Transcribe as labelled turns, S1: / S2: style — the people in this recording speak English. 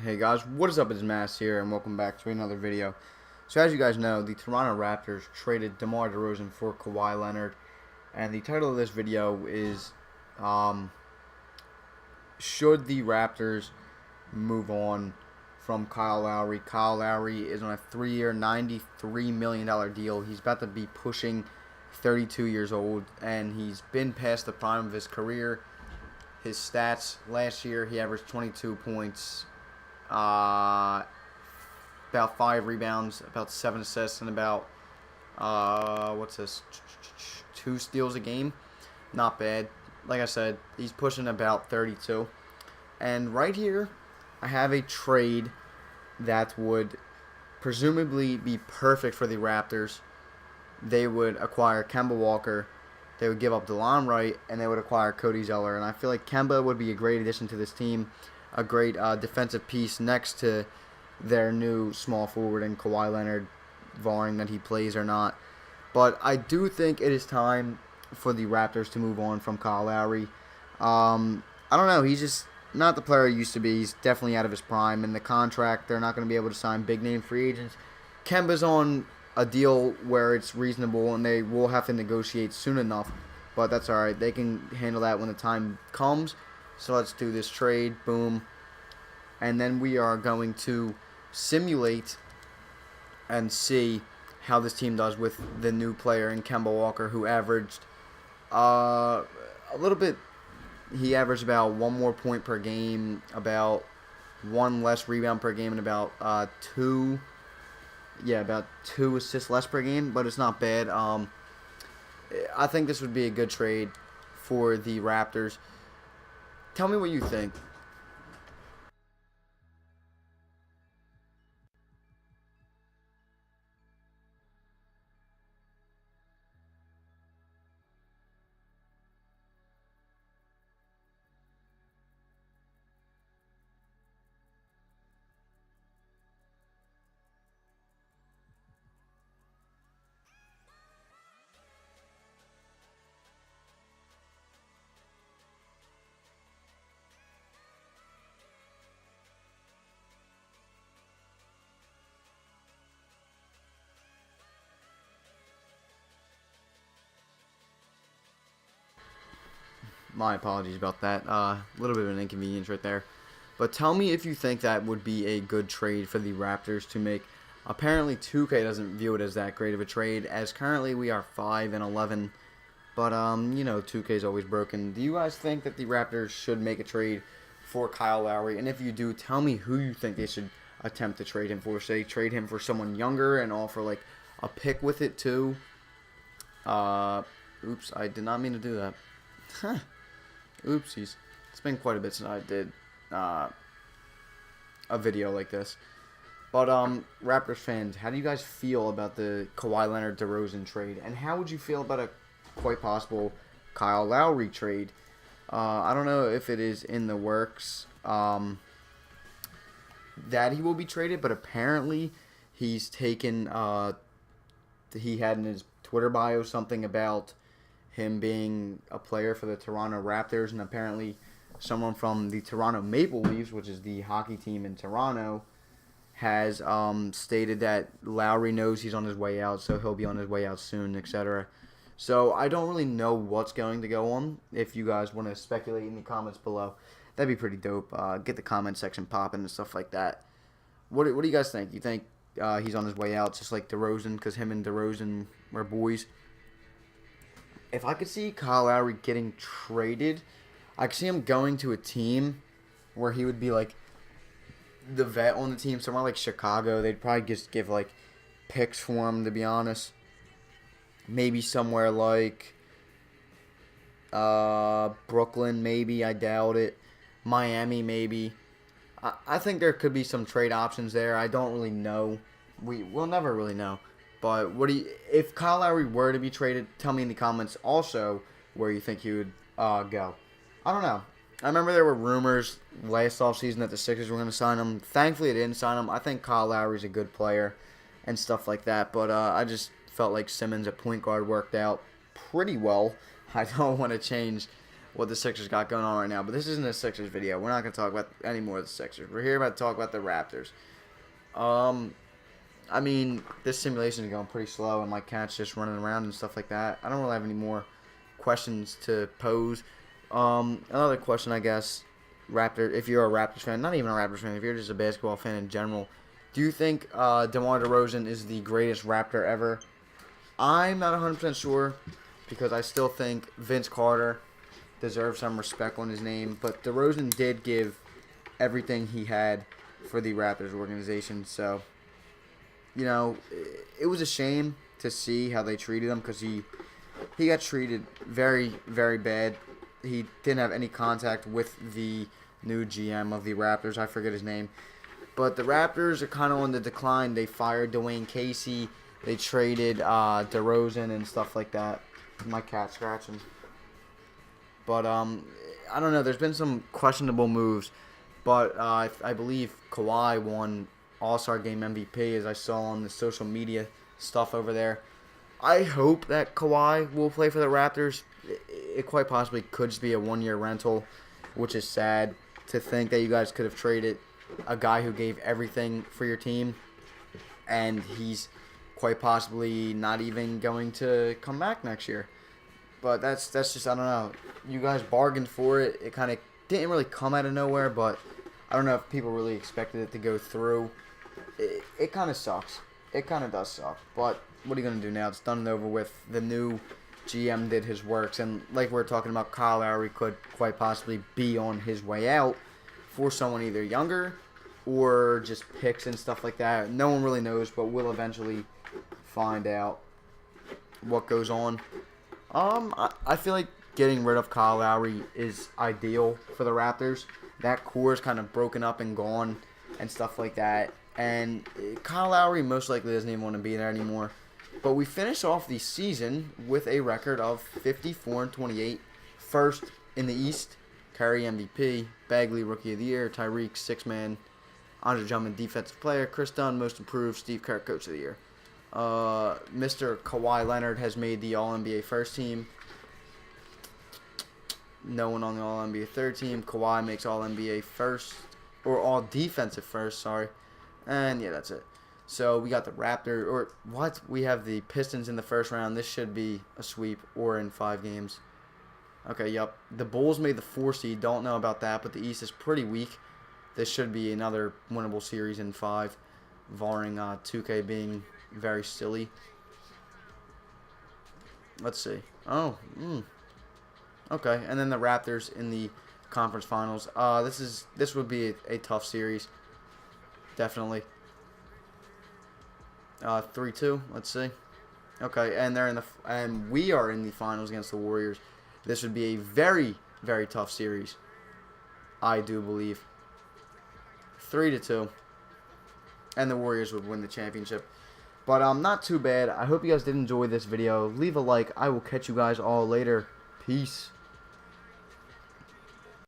S1: Hey guys, what is up? It's Mass here, and welcome back to another video. So as you guys know, the Toronto Raptors traded DeMar DeRozan for Kawhi Leonard, and the title of this video is, should the Raptors move on from Kyle Lowry? Kyle Lowry is on a 3-year, $93 million deal. He's about to be pushing 32 years old, and he's been past the prime of his career. His stats last year, he averaged 22 points, about 5 rebounds, about 7 assists, and about, 2 steals a game. Not bad. Like I said, he's pushing about 32. And right here, I have a trade that would presumably be perfect for the Raptors. They would acquire Kemba Walker, they would give up DeLon Wright, and they would acquire Cody Zeller. And I feel like Kemba would be a great addition to this team, a great defensive piece next to their new small forward in Kawhi Leonard, barring that he plays or not. But I do think it is time for the Raptors to move on from Kyle Lowry. I don't know. He's just not the player he used to be. He's definitely out of his prime. In the contract, they're not going to be able to sign big-name free agents. Kemba's on a deal where it's reasonable, and they will have to negotiate soon enough. But that's all right. They can handle that when the time comes. So let's do this trade. Boom. And then we are going to simulate and see how this team does with the new player in Kemba Walker, who averaged a little bit. He averaged about 1 more point per game, about 1 less rebound per game, and about 2 assists less per game, but it's not bad. I think this would be a good trade for the Raptors. Tell me what you think. My apologies about that. A little bit of an inconvenience right there. But tell me if you think that would be a good trade for the Raptors to make. Apparently, 2K doesn't view it as that great of a trade, as currently we are 5-11. But 2K is always broken. Do you guys think that the Raptors should make a trade for Kyle Lowry? And if you do, tell me who you think they should attempt to trade him for. Say, trade him for someone younger and offer like a pick with it too. Oops, I did not mean to do that. Huh. Oopsies. It's been quite a bit since I did a video like this. But, Raptors fans, how do you guys feel about the Kawhi Leonard DeRozan trade? And how would you feel about a quite possible Kyle Lowry trade? I don't know if it is in the works that he will be traded, but apparently he's taken, he had in his Twitter bio something about him being a player for the Toronto Raptors, and apparently someone from the Toronto Maple Leafs, which is the hockey team in Toronto, has stated that Lowry knows he's on his way out, so he'll be on his way out soon, etc. So I don't really know what's going to go on. If you guys want to speculate in the comments below, that'd be pretty dope. Get the comment section popping and stuff like that. What do you guys think? You think he's on his way out, just like DeRozan, because him and DeRozan were boys? If I could see Kyle Lowry getting traded, I could see him going to a team where he would be like the vet on the team, somewhere like Chicago. They'd probably just give like picks for him, to be honest. Maybe somewhere like Brooklyn, maybe. I doubt it. Miami, maybe. I think there could be some trade options there. I don't really know. We'll never really know. But if Kyle Lowry were to be traded, tell me in the comments also where you think he would go. I don't know. I remember there were rumors last offseason that the Sixers were going to sign him. Thankfully, they didn't sign him. I think Kyle Lowry's a good player and stuff like that. But I just felt like Simmons at point guard worked out pretty well. I don't want to change what the Sixers got going on right now. But this isn't a Sixers video. We're not going to talk about any more of the Sixers. We're here about to talk about the Raptors. I mean, this simulation is going pretty slow, and my cat's just running around and stuff like that. I don't really have any more questions to pose. Another question, I guess, if you're a Raptors fan, not even a Raptors fan, if you're just a basketball fan in general, do you think DeMar DeRozan is the greatest Raptor ever? I'm not 100% sure, because I still think Vince Carter deserves some respect on his name, but DeRozan did give everything he had for the Raptors organization, so, you know, it was a shame to see how they treated him, because he got treated very, very bad. He didn't have any contact with the new GM of the Raptors. I forget his name. But the Raptors are kind of on the decline. They fired Dwayne Casey. They traded DeRozan and stuff like that. My cat's scratching. But, I don't know. There's been some questionable moves. But I believe Kawhi won All-Star Game MVP, as I saw on the social media stuff over there. I hope that Kawhi will play for the Raptors. It quite possibly could just be a one-year rental, which is sad to think that you guys could have traded a guy who gave everything for your team, and he's quite possibly not even going to come back next year. But that's just, I don't know. You guys bargained for it. It kind of didn't really come out of nowhere, but I don't know if people really expected it to go through. It kind of sucks. It kind of does suck. But what are you going to do now? It's done and over with. The new GM did his works, and like we're talking about, Kyle Lowry could quite possibly be on his way out for someone either younger or just picks and stuff like that. No one really knows, but we'll eventually find out what goes on. I feel like getting rid of Kyle Lowry is ideal for the Raptors. That core is kind of broken up and gone and stuff like that. And Kyle Lowry most likely doesn't even want to be there anymore. But we finish off the season with a record of 54-28. First in the East, Curry MVP, Bagley Rookie of the Year, Tyreek Sixth Man, Andre Drummond Defensive Player, Chris Dunn Most Improved, Steve Kerr Coach of the Year. Mr. Kawhi Leonard has made the All-NBA first team. No one on the All-NBA third team. Kawhi makes All-NBA first, or All-Defensive first, sorry. And yeah, that's it. So we got the Raptors, or what? We have the Pistons in the first round. This should be a sweep, or in 5 games. Okay, yep. The Bulls made the 4 seed. Don't know about that, but the East is pretty weak. This should be another winnable series in 5, barring 2K being very silly. Let's see. Okay, and then the Raptors in the conference finals. This would be a tough series, definitely. 3-2. Let's see. Okay, and we are in the finals against the Warriors. This would be a very, very tough series, I do believe. 3-2, and the Warriors would win the championship. But not too bad. I hope you guys did enjoy this video. Leave a like. I will catch you guys all later. Peace.